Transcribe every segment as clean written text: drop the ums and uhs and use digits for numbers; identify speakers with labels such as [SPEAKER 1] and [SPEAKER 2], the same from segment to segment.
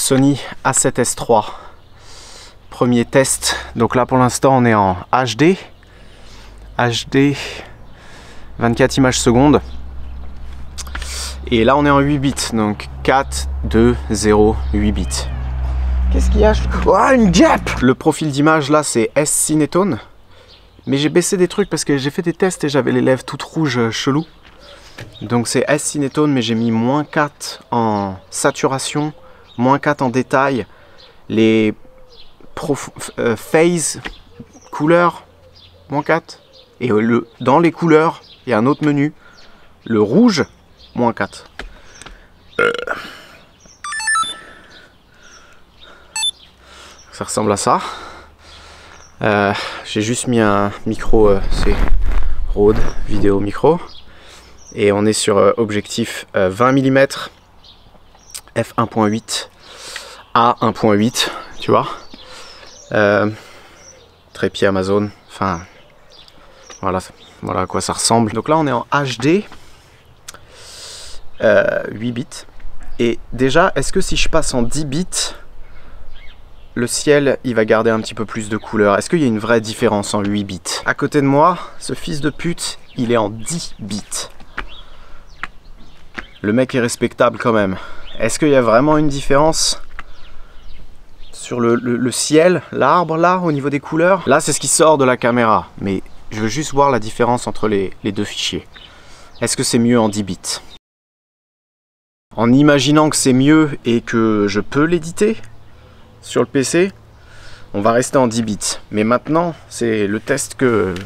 [SPEAKER 1] Sony A7S III. Premier test. Donc là pour l'instant on est en HD. HD 24 images secondes. Et là on est en 8 bits. Donc 4, 2, 0, 8 bits. Qu'est-ce qu'il y a? Oh, une Jap! Le profil d'image là c'est S-Cinetone. Mais j'ai baissé des trucs parce que j'ai fait des tests et j'avais les lèvres toutes rouges chelou. Donc c'est S-Cinetone, mais j'ai mis -4 en saturation, -4 en détail. Les phase couleurs, -4. Et dans les couleurs, il y a un autre menu. Le rouge, -4. Ça ressemble à ça. J'ai juste mis un micro, c'est Rode vidéo micro. Et on est sur objectif 20 mm f1.8 à 1.8, tu vois. Trépied Amazon, enfin voilà à quoi ça ressemble. Donc là on est en HD 8 bits. Et déjà, est-ce que si je passe en 10 bits, le ciel il va garder un petit peu plus de couleur? Est-ce qu'il y a une vraie différence en 8 bits? À côté de moi, ce fils de pute, il est en 10 bits. Le mec est respectable quand même. Est-ce qu'il y a vraiment une différence sur le ciel, l'arbre là, au niveau des couleurs? Là c'est ce qui sort de la caméra, mais je veux juste voir la différence entre les deux fichiers. Est-ce que c'est mieux en 10 bits? En imaginant que c'est mieux et que je peux l'éditer sur le PC, on va rester en 10 bits. Mais maintenant, c'est le test que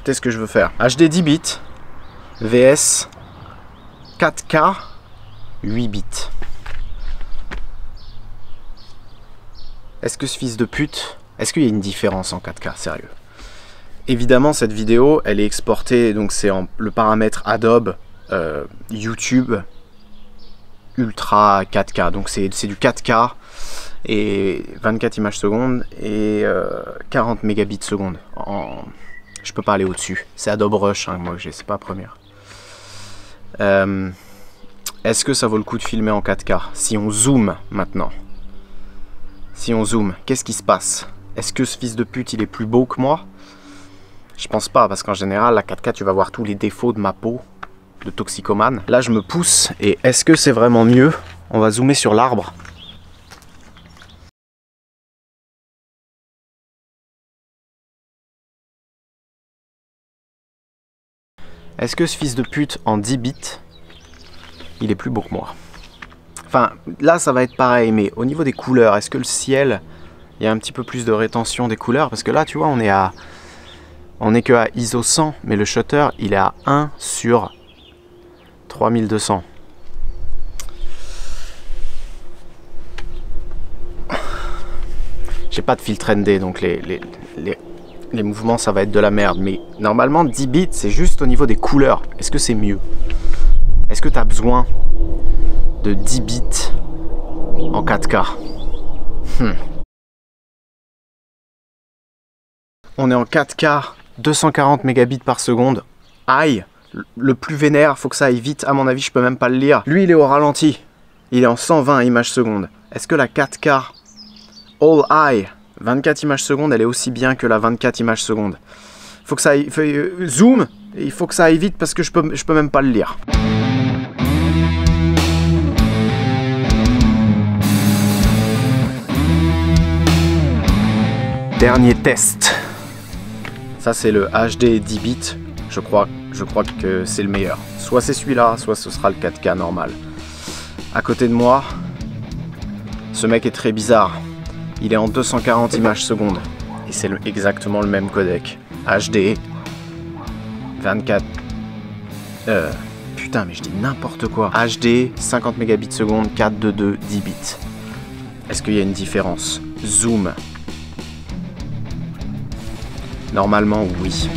[SPEAKER 1] je veux faire. HD 10 bits, VS 4K 8 bits. Est-ce que ce fils de pute, est-ce qu'il y a une différence en 4K, sérieux? Évidemment, cette vidéo, elle est exportée, donc c'est le paramètre Adobe YouTube Ultra 4K. Donc c'est du 4K et 24 images secondes et 40 mégabits seconde. Je peux pas aller au-dessus. C'est Adobe Rush, hein, moi que j'ai, c'est pas Premiere. Est-ce que ça vaut le coup de filmer en 4K? Si on zoome maintenant, si on zoome, qu'est-ce qui se passe? Est-ce que ce fils de pute il est plus beau que moi? Je pense pas, parce qu'en général la 4K tu vas voir tous les défauts de ma peau de toxicomane. Là je me pousse, et est-ce que c'est vraiment mieux? On va zoomer sur l'arbre. Est-ce que ce fils de pute en 10 bits, il est plus beau que moi? Enfin, là ça va être pareil, mais au niveau des couleurs, est-ce que le ciel, il y a un petit peu plus de rétention des couleurs? Parce que là, tu vois, on est que à ISO 100, mais le shutter, il est à 1 sur 3200. J'ai pas de filtre ND, donc les mouvements, ça va être de la merde. Mais normalement, 10 bits, c'est juste au niveau des couleurs. Est-ce que c'est mieux? Est-ce que tu as besoin de 10 bits en 4K? On est en 4K, 240 mégabits par seconde. Aïe, le plus vénère, faut que ça aille vite. À mon avis, je peux même pas le lire. Lui, il est au ralenti. Il est en 120 images secondes. Est-ce que la 4K All Eye 24 images secondes, elle est aussi bien que la 24 images secondes? Faut que ça aille, zoom, il faut que ça aille vite parce que je peux même pas le lire. Dernier test. Ça c'est le HD 10 bits. Je crois que c'est le meilleur. Soit c'est celui-là, soit ce sera le 4K normal. À côté de moi, ce mec est très bizarre. Il est en 240 images secondes. Et c'est exactement le même codec. HD 24. Putain, mais je dis n'importe quoi. HD 50 mégabits seconde, 422 10 bits. Est-ce qu'il y a une différence? Zoom. Normalement, oui.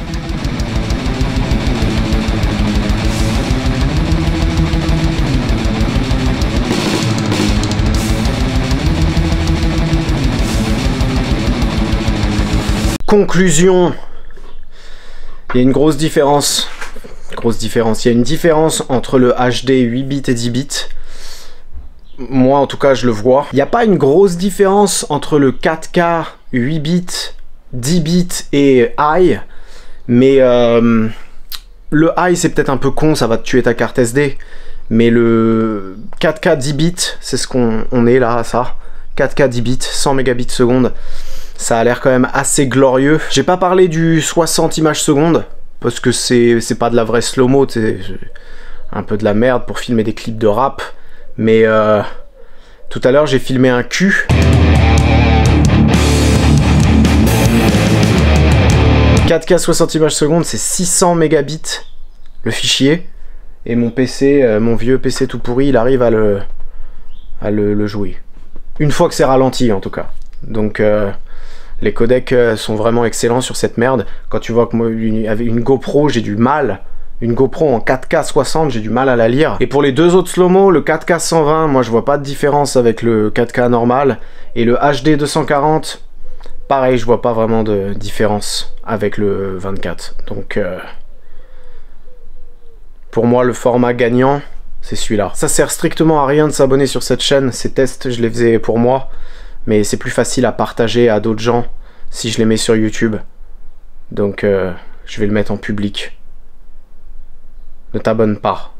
[SPEAKER 1] Conclusion. Il y a une grosse différence. Il y a une différence entre le HD 8 bits et 10 bits. Moi en tout cas je le vois. Il n'y a pas une grosse différence entre le 4K 8 bits, 10 bits et high, mais le high c'est peut-être un peu con, ça va te tuer ta carte SD, mais le 4K 10 bits, c'est ce qu'on est là, ça. 4K 10 bits, 100 mégabits seconde, ça a l'air quand même assez glorieux. J'ai pas parlé du 60 images secondes, parce que c'est pas de la vraie slow-mo, c'est un peu de la merde pour filmer des clips de rap, mais tout à l'heure j'ai filmé un cul. « 4K 60 images secondes, c'est 600 mégabits le fichier, et mon PC, mon vieux PC tout pourri, il arrive à le jouer. Une fois que c'est ralenti en tout cas. Donc les codecs sont vraiment excellents sur cette merde. Quand tu vois que moi, avec une GoPro, j'ai du mal. Une GoPro en 4K 60, j'ai du mal à la lire. Et pour les deux autres slow-mo, le 4K 120, moi je vois pas de différence avec le 4K normal. Et le HD 240, pareil, je vois pas vraiment de différence avec le 24. Donc pour moi, le format gagnant, c'est celui-là. Ça sert strictement à rien de s'abonner sur cette chaîne. Ces tests, je les faisais pour moi. Mais c'est plus facile à partager à d'autres gens si je les mets sur YouTube. Donc je vais le mettre en public. Ne t'abonne pas.